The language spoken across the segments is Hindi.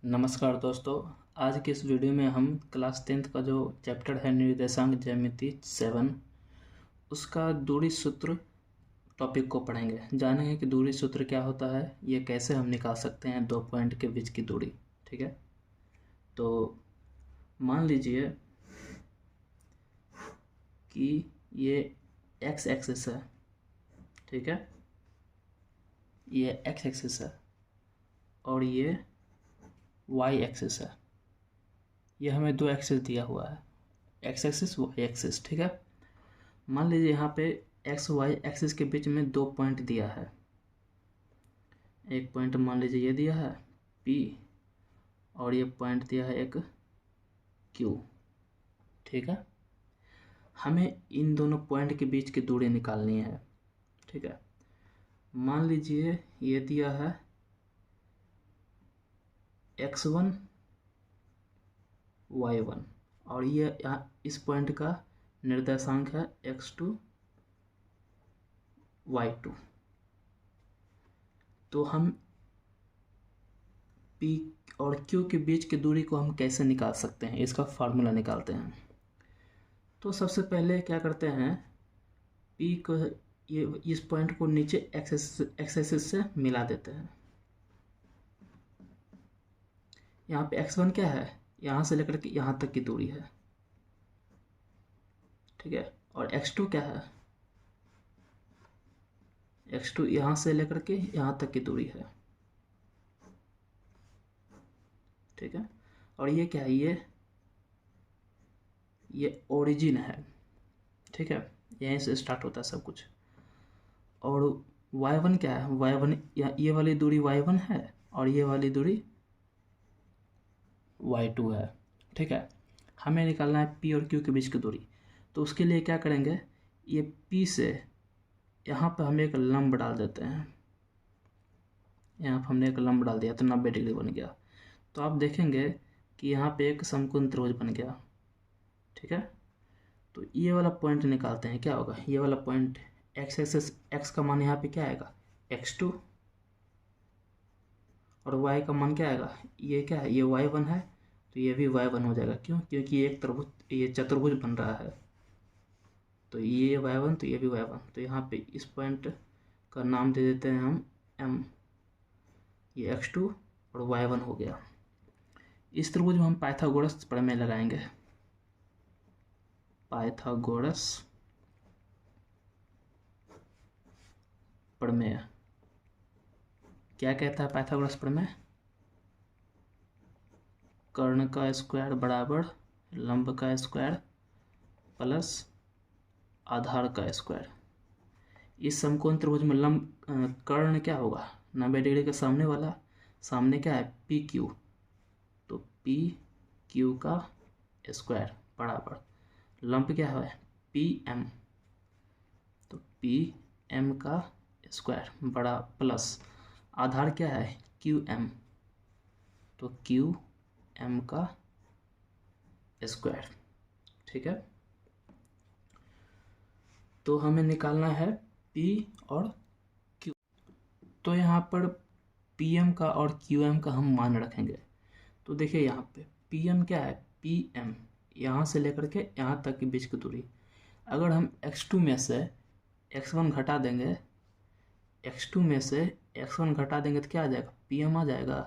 नमस्कार दोस्तों। आज के इस वीडियो में हम क्लास 10th का जो चैप्टर है निर्देशांक ज्यामिति 7 उसका दूरी सूत्र टॉपिक को पढ़ेंगे। जानेंगे कि दूरी सूत्र क्या होता है, ये कैसे हम निकाल सकते हैं दो पॉइंट के बीच की दूरी। ठीक है, तो मान लीजिए कि ये एक्स एक्सिस है। ठीक है, ये एक्स एक्सिस है और ये वाई एक्सिस है। ये हमें दो एक्सिस दिया हुआ है, एक्स एक्सिस वाई एक्सिस। ठीक है, मान लीजिए यहाँ पे एक्स वाई एक्सिस के बीच में दो पॉइंट दिया है। एक पॉइंट मान लीजिए ये दिया है P और ये पॉइंट दिया है एक Q। ठीक है, हमें इन दोनों पॉइंट के बीच की दूरी निकालनी है। ठीक है, मान लीजिए ये दिया है x1 y1 और ये यहाँ इस पॉइंट का निर्देशांक है x2 y2। तो हम P और Q के बीच की दूरी को हम कैसे निकाल सकते हैं, इसका फार्मूला निकालते हैं। तो सबसे पहले क्या करते हैं, P को ये इस पॉइंट को नीचे एक्स एक्सिस से मिला देते हैं। यहाँ पे x1 क्या है, यहाँ से लेकर के यहाँ तक की दूरी है। ठीक है, और x2 क्या है, x2 यहाँ से लेकर के यहाँ तक की दूरी है। ठीक है, और ये क्या है, ये ओरिजिन है। ठीक है, यहीं से स्टार्ट होता है सब कुछ। और y1 क्या है, y1 ये वाली दूरी y1 है और ये वाली दूरी y2 है। ठीक है, हमें निकालना है P और Q के बीच की दूरी। तो उसके लिए क्या करेंगे, ये P से यहाँ पर हम एक लंब डाल देते हैं। यहाँ पर हमने एक लंब डाल दिया तो 90 डिग्री बन गया। तो आप देखेंगे कि यहाँ पे एक समकोण त्रिभुज बन गया। ठीक है, तो ये वाला पॉइंट निकालते हैं। क्या होगा, ये वाला पॉइंट एक्स एक्सिस, एक्स का मान यहाँ पे क्या आएगा x2 और y का मान क्या आएगा, ये क्या है, ये y1 है तो ये भी y1 हो जाएगा। क्यों, क्योंकि ये एक त्रिभुज, ये चतुर्भुज बन रहा है। तो ये y1 तो ये भी y1। तो यहाँ पे इस पॉइंट का नाम दे देते हैं हम m। ये x2 और y1 हो गया। इस त्रिभुज में हम पाइथागोरस प्रमेय लगाएंगे। पाइथागोरस प्रमेय क्या कहता है, पाइथागोरस प्रमेय कर्ण का स्क्वायर बराबर लंब का स्क्वायर प्लस आधार का स्क्वायर। इस समकोण त्रिभुज में लंब कर्ण क्या होगा, 90 डिग्री के सामने वाला, सामने क्या है PQ, तो PQ का स्क्वायर बराबर लंब क्या है PM, तो PM का स्क्वायर बड़ा प्लस आधार क्या है QM, तो QM का स्क्वायर। ठीक है, तो हमें निकालना है P और Q। तो यहाँ पर PM का और QM का हम मान रखेंगे। तो देखिए यहाँ पे PM क्या है, PM यहाँ से लेकर के यहाँ तक के बीच की दूरी। अगर हम x2 में से x1 घटा देंगे, x2 में से x1 घटा देंगे तो क्या आ जाएगा, PM आ जाएगा।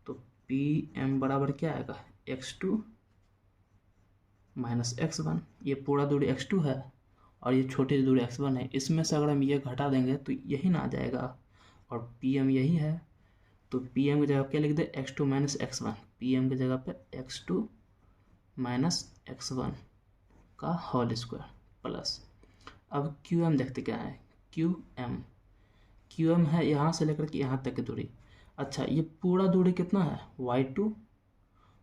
तो PM बराबर क्या आएगा, x2 माइनस x1। ये पूरा दूरी x2 है और ये छोटी दूरी x1 है। इसमें से अगर हम ये घटा देंगे तो यही ना आ जाएगा और PM यही है। तो PM की जगह क्या लिख दे, x2 माइनस x1। PM की जगह पे x2 माइनस x1 का होल स्क्वायर प्लस, अब QM देखते क्या है, QM है यहाँ से लेकर के यहाँ तक की दूरी। अच्छा, ये पूरा दूरी कितना है y2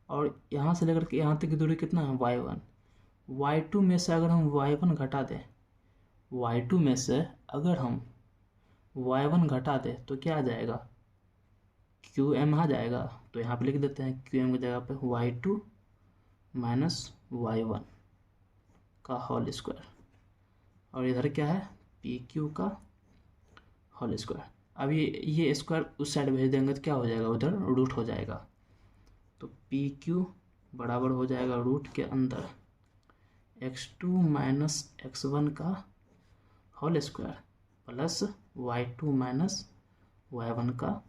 और यहाँ से लेकर के यहाँ तक की दूरी कितना है y1। y2 में से अगर हम y1 घटा दें, y2 में से अगर हम y1 घटा दें तो क्या आ जाएगा, QM आ जाएगा। तो यहाँ पे लिख देते हैं QM की जगह पे y2 माइनस y1 का होल स्क्वायर और इधर क्या है PQ का होल स्क्वायर। अब ये स्क्वायर उस साइड भेज देंगे तो क्या हो जाएगा, उधर रूट हो जाएगा। तो पी क्यू बराबर हो जाएगा रूट के अंदर x2 माइनस x1 का whole square plus y2 minus y1 का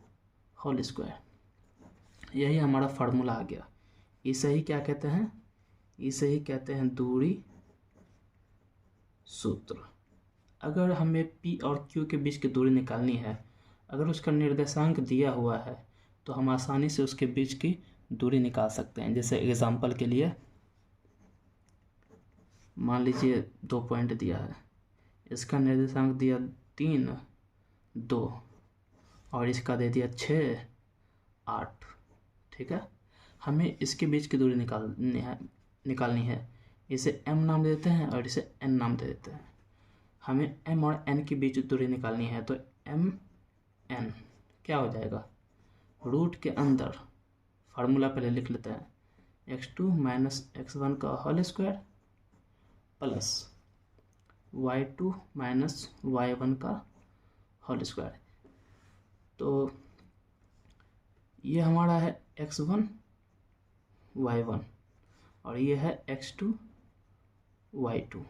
होल स्क्वायर। यही हमारा फार्मूला आ गया। इसे ही क्या कहते हैं? इसे ही कहते हैं दूरी सूत्र। अगर हमें P और Q के बीच की दूरी निकालनी है, अगर उसका निर्देशांक दिया हुआ है तो हम आसानी से उसके बीच की दूरी निकाल सकते हैं। जैसे एग्जांपल के लिए मान लीजिए 2 पॉइंट दिया है, इसका निर्देशांक दिया 3, 2 और इसका दे दिया 6, 8। ठीक है, हमें इसके बीच की दूरी निकालनी है। इसे m नाम देते हैं और इसे n नाम दे देते हैं। हमें m और n के बीच दूरी निकालनी है, तो m n क्या हो जाएगा? रूट के अंदर फार्मूला पहले लिख लेते हैं x2 माइनस x1 का whole square plus y2 minus y1 का होल स्क्वायर। तो ये हमारा है x1 y1 और ये है x2 y2।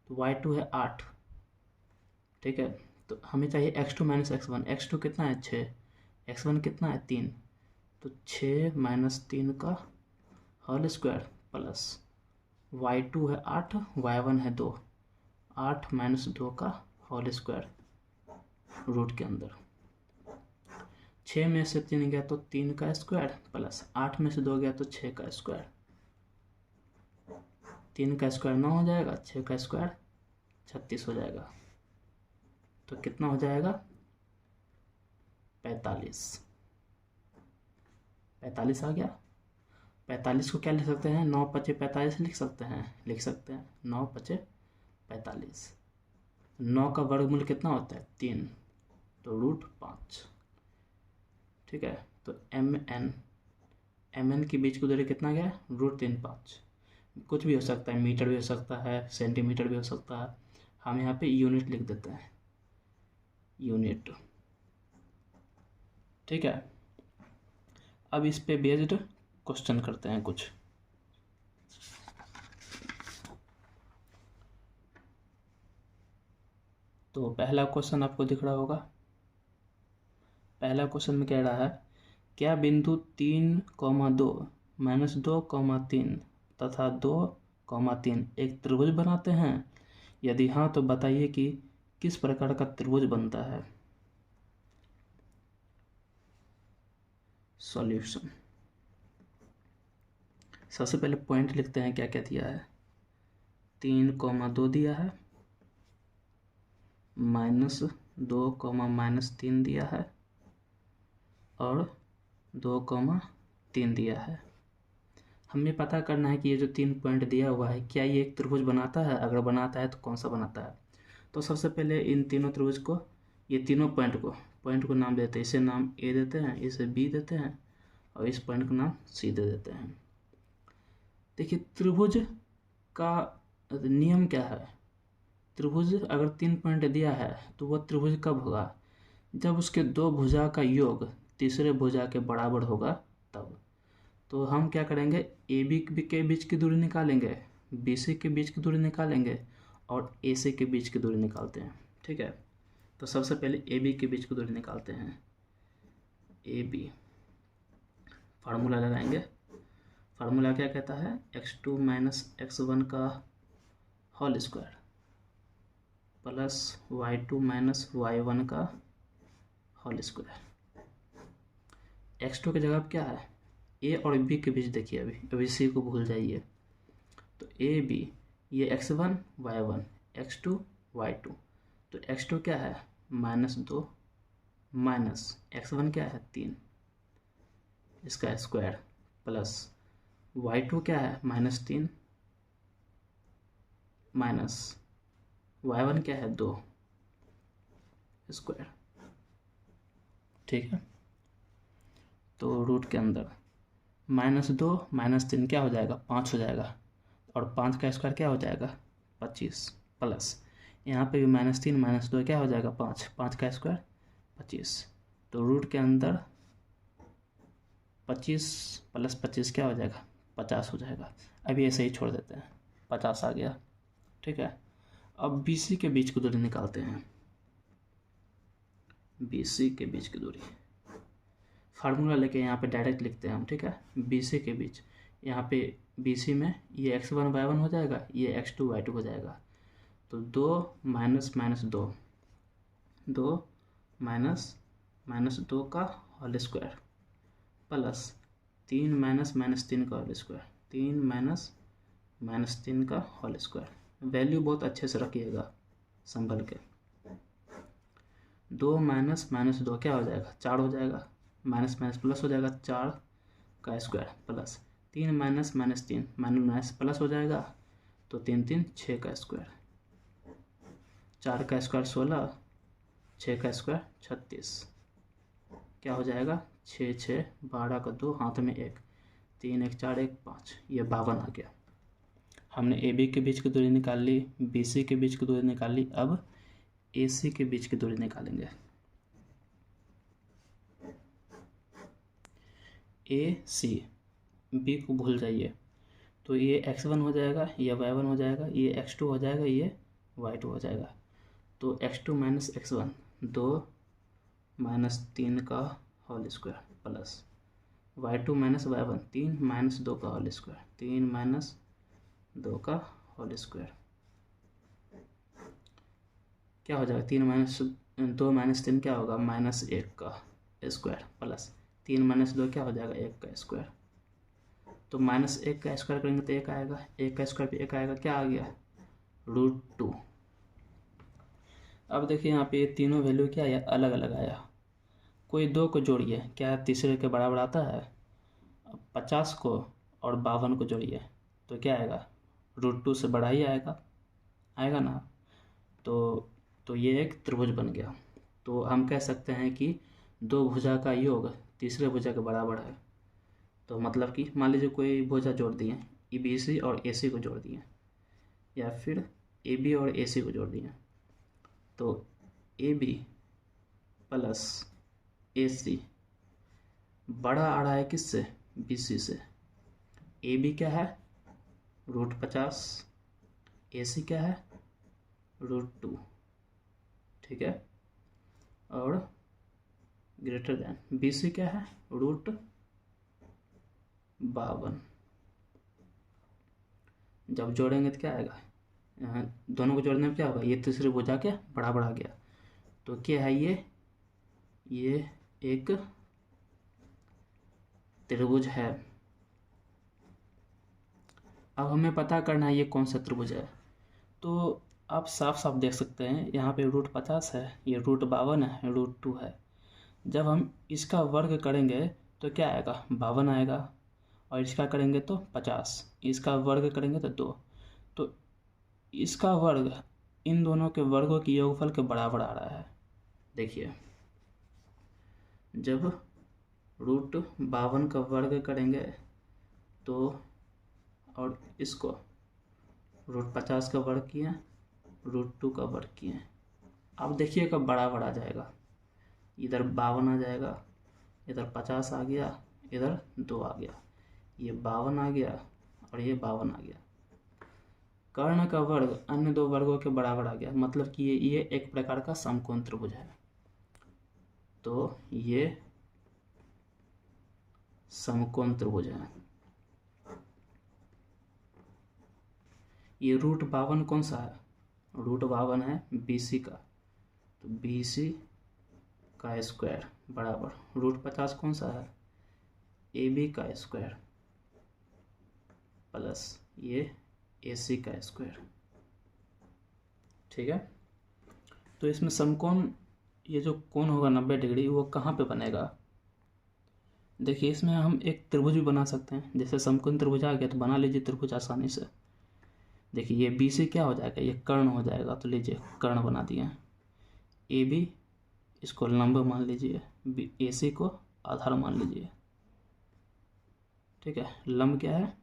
तो y2 है 8। ठीक है, तो हमें चाहिए x2 माइनस x1। x2 कितना है? 6। x1 कितना है? 3। तो 6 माइनस 3 का होल स्क्वायर प्लस y2 है 8, y1 है 2। 8 माइनस 2 का होल स्क्वायर रूट के अंदर। 6 में से 3 गया तो 3 का स्क्वायर प्लस 8 में से 2 गया तो 6 का स्क्वायर। 3 का स्क्वायर 9 हो जाएगा, 6 का स्क्वायर 36 हो जाएगा। तो कितना हो जाएगा? 45। 45 आ गया। 45 को क्या लिख सकते हैं? 9 पचे 45 लिख सकते हैं। 9 पचे 45। 9 का वर्गमूल कितना होता है? 3, तो रूट 5। ठीक है, तो mn के बीच की दूरी कितना गया? रूट 3, 5। कुछ भी हो सकता है, मीटर भी हो सकता है, सेंटीमीटर भी हो सकता है। हम यहाँ पे यूनिट लिख देते हैं, यूनिट। ठीक है, अब इस पे बेस्ड क्वेश्चन करते हैं कुछ। तो पहला क्वेश्चन आपको दिख रहा होगा। पहला क्वेश्चन में कह रहा है क्या बिंदु 3,2 माइनस 2,3 तथा 2,3 एक त्रिभुज बनाते हैं? यदि हाँ तो बताइए कि किस प्रकार का त्रिभुज बनता है। सॉल्यूशन। सबसे पहले पॉइंट लिखते हैं क्या क्या दिया है। 3,2 दिया है, -2, -3 दिया है और 2,3 दिया है। हमें पता करना है कि ये जो 3 पॉइंट दिया हुआ है क्या ये एक त्रिभुज बनाता है। अगर बनाता है तो कौन सा बनाता है। तो सबसे पहले इन तीनों त्रिभुज को, ये तीनों पॉइंट को नाम देते हैं। इसे नाम A देते हैं, इसे B देते हैं और इस पॉइंट का नाम C दे देते हैं। देखिए त्रिभुज का नियम क्या है। त्रिभुज अगर 3 पॉइंट दिया है तो वह त्रिभुज कब होगा? जब उसके 2 भुजा का योग तीसरे भुजा के बराबर होगा तब। तो हम क्या करेंगे, AB के बीच की दूरी निकालेंगे, BC के बीच की दूरी निकालेंगे और AC के बीच की दूरी निकालते हैं। ठीक है, तो सबसे पहले AB के बीच की दूरी निकालते हैं। AB फार्मूला लगाएंगे। फार्मूला क्या कहता है? x2 माइनस x1 का whole square plus y2 minus y1 का होल स्क्वायर। x2 की जगह क्या है? A और B के बीच देखिए, अभी C को भूल जाइए। तो AB, ये x1 y1, x2 y2। तो x2 क्या है? -2 माइनस x1 क्या है? 3, इसका स्क्वायर प्लस y2 क्या है? -3 माइनस y1 क्या है? 2 स्क्वायर। ठीक है, तो रूट के अंदर -2 -3 क्या हो जाएगा? 5 हो जाएगा और 5 का स्क्वायर क्या हो जाएगा? 25 प्लस यहाँ पे भी -3 -2 क्या हो जाएगा? 5 का स्क्वायर 25। तो रूट के अंदर 25 + 25 क्या हो जाएगा, 50 हो जाएगा। अभी ऐसे ही छोड़ देते हैं, 50 आ गया। ठीक है, अब BC के बीच की दूरी निकालते हैं। BC के बीच की दूरी फार्मूला लेके यहाँ पे डायरेक्ट लिखते हैं हम। ठीक है, BC के बीच, यहाँ पे BC में ये x1 y1 हो जाएगा, ये x2 y2 हो जाएगा। तो 2 - 2, 2 - 2 का होल स्क्वायर प्लस 3 - 3 का होल स्क्वायर, 3 - 3 का होल स्क्वायर। वैल्यू बहुत अच्छे से रखिएगा संभल के। 2 - 2 क्या हो जाएगा, 4 हो जाएगा, माइनस माइनस प्लस हो जाएगा, 4 का स्क्वायर प्लस 3 - 3 माइनस प्लस हो जाएगा, तो 3 3 6 का स्क्वायर, 4 का स्क्वायर 16, 6 का स्क्वायर 36, क्या हो जाएगा 6 6 12 का 2, हाथ में 1, 3 1 4 1 5, ये 52 आ गया। हमने AB के बीच की दूरी निकाल ली, BC के बीच की दूरी निकाल ली, अब AC के बीच की दूरी निकालेंगे। AC, B को भूल जाइए, तो ये x1 हो जाएगा, ये y1 हो जाएगा, ये x2 हो जाएगा, ये y2 हो जाएगा। तो x2 - x1 2 - 3 का whole square plus y2 - y1 3 - 2 का होल स्क्वायर, 3 - 2 का होल स्क्वायर, क्या हो जाएगा 3 - 2 - 3 क्या होगा, -1 का स्क्वायर प्लस 3 - 2 क्या हो जाएगा, 1 का स्क्वायर। तो -1 का स्क्वायर करेंगे तो 1 आएगा, 1 का स्क्वायर पे 1 आएगा, क्या आ गया √2। अब देखिए यहाँ पे ये तीनों वैल्यू क्या आया, अलग अलग आया। कोई 2 को जोड़िए, क्या तीसरे के बराबर आता है। 50 को और 52 को जोड़िए तो क्या आएगा, √2 से बड़ा ही आएगा, आएगा ना। तो ये एक त्रिभुज बन गया। तो हम कह सकते हैं कि 2 भुजा का योग तीसरे भुजा के बराबर है। तो मतलब कि मान लीजिए कोई भुजा जोड़ दिए, BC और AC को जोड़ दिए, या फिर AB और AC को जोड़ दिए, तो AB प्लस AC बड़ा आ रहा है किससे, BC से। AB क्या है √50, AC क्या है √2, ठीक है, और ग्रेटर देन BC क्या है √52। जब जोड़ेंगे तो क्या आएगा, दोनों को जोड़ने में क्या होगा, ये तीसरी भुजा के बराबर आ गया। तो क्या है ये एक त्रिभुज है। अब हमें पता करना है ये कौन सा त्रिभुज है। तो आप साफ साफ देख सकते हैं यहाँ पे √50 है, ये √52 है, √2 है। जब हम इसका वर्ग करेंगे तो क्या आएगा 52 आएगा, और इसका करेंगे तो 50, इसका वर्ग करेंगे तो 2। तो इसका वर्ग इन दोनों के वर्गों की योगफल के बराबर आ रहा है। देखिए जब √52 का वर्ग करेंगे तो, और इसको √50 का वर्ग किए, √2 का वर्ग किए, अब देखिए कब बराबर आ जाएगा। इधर 52 आ जाएगा, इधर 50 आ गया, इधर 2 आ गया, ये 52 आ गया और ये 52 आ गया। कर्ण का वर्ग अन्य दो वर्गों के बराबर आ गया, मतलब कि ये एक प्रकार का समकोण त्रिभुज है। तो ये समकोण त्रिभुज है। ये √52 कौन सा है, √52 है BC का, तो BC का स्क्वायर बराबर √50 कौन सा है, AB का स्क्वायर प्लस ये AC का स्क्वायर, ठीक है। तो इसमें समकोण, ये जो कोण होगा 90 डिग्री, वो कहाँ पे बनेगा। देखिए इसमें हम एक त्रिभुज भी बना सकते हैं, जैसे समकोण त्रिभुज आ गया तो बना लीजिए त्रिभुज आसानी से। देखिए ये BC क्या हो जाएगा, ये कर्ण हो जाएगा, तो लीजिए कर्ण बना दिए। AB इसको लंब मान लीजिए, AC को आधार मान लीजिए, ठीक है। लंब क्या है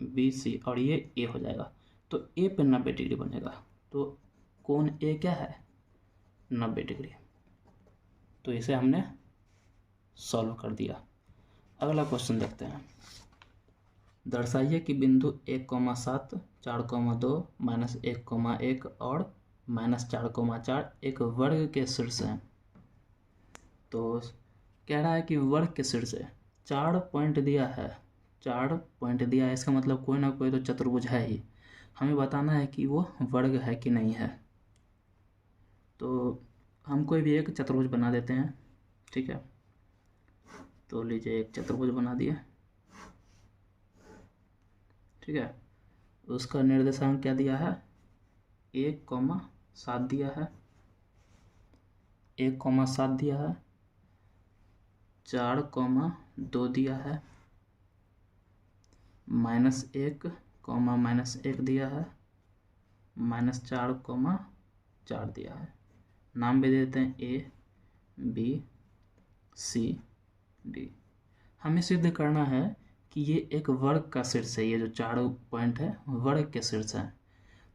BC और ये A हो जाएगा, तो A पे 90 डिग्री बनेगा। तो कोण A क्या है 90 डिग्री। तो इसे हमने सॉल्व कर दिया। अगला क्वेश्चन देखते हैं। दर्शाइए कि बिंदु 1,7, 4,2, -1,1 और -4,4 एक वर्ग के शीर्ष हैं। तो कह रहा है कि वर्ग के शीर्ष है, 4 पॉइंट दिया है, 4 पॉइंट दिया है, इसका मतलब कोई ना कोई तो चतुर्भुज है ही। हमें बताना है कि वो वर्ग है कि नहीं है। तो हम कोई भी एक चतुर्भुज बना देते हैं, ठीक है। तो लीजिए एक चतुर्भुज बना दिए, ठीक है। उसका निर्देशांक क्या दिया है, 1,7 दिया है, 1,7 दिया है, 4,2 दिया है, -1, -1 दिया है, -4,4 दिया है। नाम भी देते हैं ए, बी, सी, डी। हमें सिद्ध करना है कि ये एक वर्ग का शीर्ष है, ये जो 4 पॉइंट है वर्ग के शीर्ष है।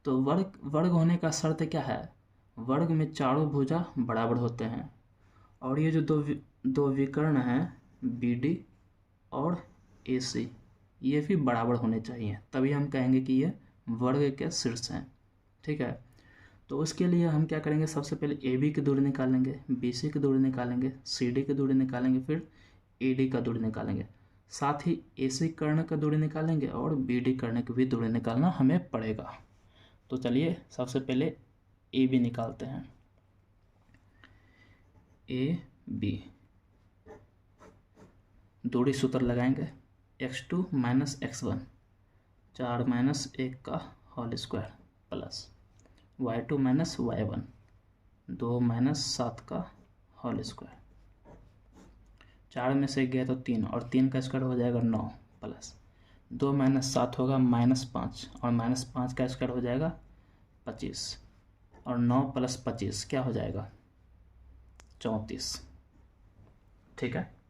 तो वर्ग होने का शर्त क्या है, वर्ग में चारों भुजा बराबर होते हैं, और ये जो दो विकर्ण हैं बी डी और ए सी, ये भी बराबर होने चाहिए, तभी हम कहेंगे कि ये वर्ग के शीर्ष हैं, ठीक है। तो उसके लिए हम क्या करेंगे, सबसे पहले ए बी की दूरी निकालेंगे, बी सी की दूरी निकालेंगे, सी डी की दूरी निकालेंगे, फिर ए डी का दूरी निकालेंगे, साथ ही ए सी कर्ण का दूरी निकालेंगे और बी डी कर्ण की भी दूरी निकालना हमें पड़ेगा। तो चलिए सबसे पहले ए बी निकालते हैं। ए बी दूरी सूत्र लगाएंगे, x2 - x1, 4 - 1 का whole square plus y2 - y1, 2 - 7 का होल स्क्वायर। 4 में से गया तो 3, और 3 का स्क्वायर हो जाएगा 9, प्लस 2 - 7 होगा -5, और -5 का स्क्वायर हो जाएगा 25, और 9 + 25 क्या हो जाएगा 34, ठीक है।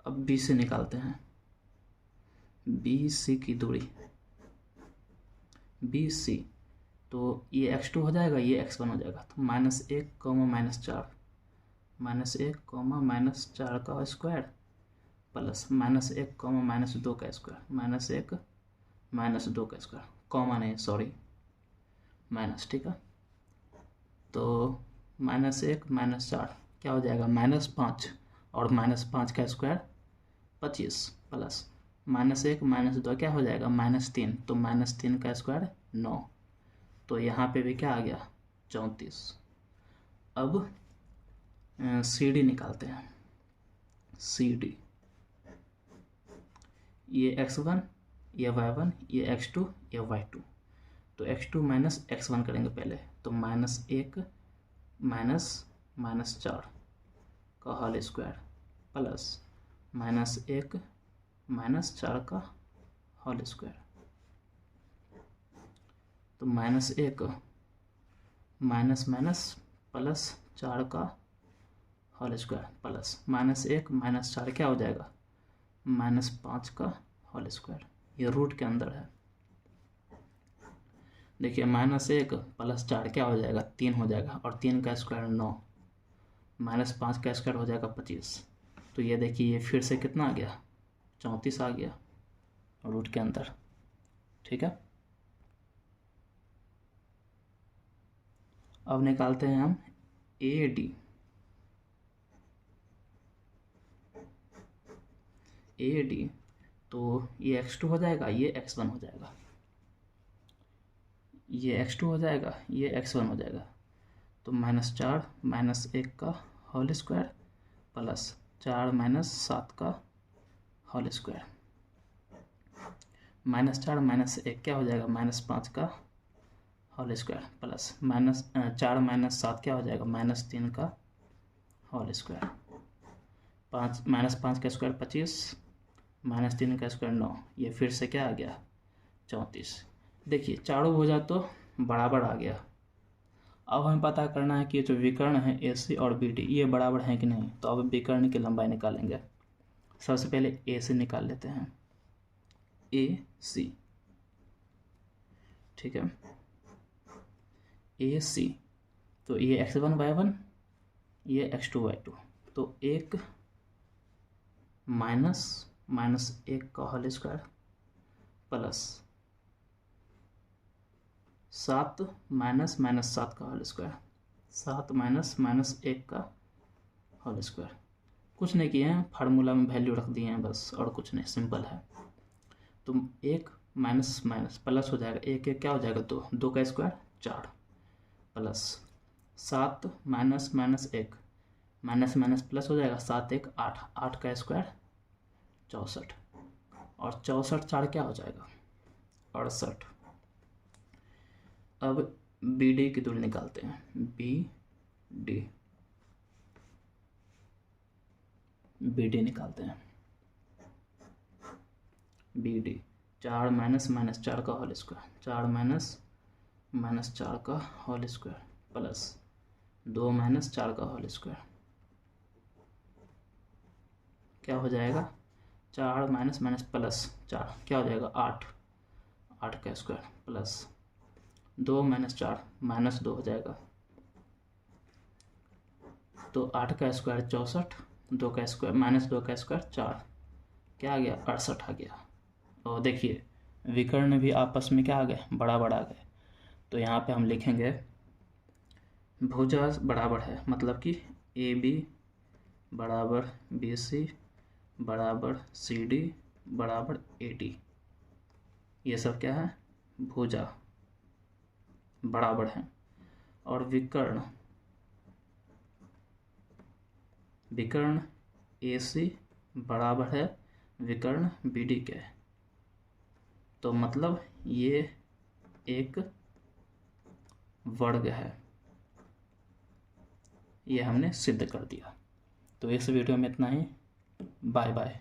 अब बी से निकालते हैं, बी सी की दूरी, बी सी, तो ये x2 हो जाएगा, ये x1 हो जाएगा, तो -1, -4, -1, -4 का स्क्वायर प्लस -1, -2 का स्क्वायर, -1, -2 का स्क्वायर, कॉमा नहीं सॉरी माइनस, ठीक है। तो -1, -4 क्या हो जाएगा -5, और -5 का स्क्वायर 25, प्लस -1, -2 क्या हो जाएगा -3, तो -3 का स्क्वायर 9, तो यहाँ पे भी क्या आ गया 34। अब सी डी निकालते हैं, सी डी, ये x1, ये y1, ये x2, ये y2, तो x2 - x1 करेंगे पहले, तो -1 -4 का होल स्क्वायर प्लस -1 -4 का होल स्क्वायर, तो -1 प्लस 4 का होल स्क्वायर प्लस -1 -4 क्या हो जाएगा -5 का होल स्क्वायर, ये रूट के अंदर है। देखिए -1 + 4 क्या हो जाएगा 3 हो जाएगा, और 3 का स्क्वायर 9, -5 का स्क्वायर हो जाएगा 25, तो ये देखिए ये फिर से कितना आ गया 34 आ गया रूट के अंदर, ठीक है। अब निकालते हैं हम ए डी, ए डी, तो ये x2 हो जाएगा, ये x1 हो जाएगा, ये x2 हो जाएगा, ये x1 हो जाएगा, तो -4 -1 का होल स्क्वायर प्लस 4 - 7 का होल स्क्वायर, -4 - 1 क्या हो जाएगा -5 का होल स्क्वायर प्लस -4 - 7 क्या हो जाएगा -3 का होल स्क्वायर, 5 का स्क्वायर 25, -3 का स्क्वायर 9, ये फिर से क्या आ गया 34। देखिए चारों भुजा तो बराबर आ गया। अब हमें पता करना है कि ये जो विकर्ण है ए सी और बी डी ये बराबर हैं कि नहीं। तो अब विकर्ण की लंबाई निकालेंगे। सबसे पहले ए से निकाल लेते हैं, ए सी, ठीक है, ए सी, तो ये x1 y1, ये x2 y2, तो 1 माइनस 1 का होल स्क्वायर प्लस 7 माइनस 7 का होल स्क्वायर, 7 माइनस 1 का होल स्क्वायर। कुछ नहीं किए हैं, फार्मूला में वैल्यू रख दिए हैं बस, और कुछ नहीं, सिंपल है। तो 1 माइनस प्लस हो जाएगा, 1 क्या हो जाएगा 2 का square 4 plus 7 minus 1 minus plus हो जाएगा, 7 1 8 का स्क्वायर 64, और 64 4 क्या हो जाएगा 68। अब बी डी की दूरी निकालते हैं, बी डी निकालते हैं। बी डी 4 माइनस 4 का होल स्क्वायर, 4 माइनस 4 का होल स्क्वायर प्लस 2 माइनस 4 का होल स्क्वायर, क्या हो जाएगा 4 माइनस प्लस 4 क्या हो जाएगा 8 का स्क्वायर प्लस 2 माइनस 4 -2 हो जाएगा, तो 8 का स्क्वायर 64, 2 का स्क्वायर -2 का स्क्वायर 4, क्या आ गया 68 आ गया। और देखिए विकर्ण भी आपस में क्या आ गए, बराबर आ गए। तो यहाँ पे हम लिखेंगे भुजा बराबर है, मतलब कि ए बी बराबर बी सी बराबर सी डी बराबर ए डी, ये सब क्या है भुजा बराबर है। और विकर्ण ए सी बराबर है विकर्ण बी डी के, तो मतलब ये एक वर्ग है, ये हमने सिद्ध कर दिया। तो इस वीडियो में इतना ही, बाय बाय।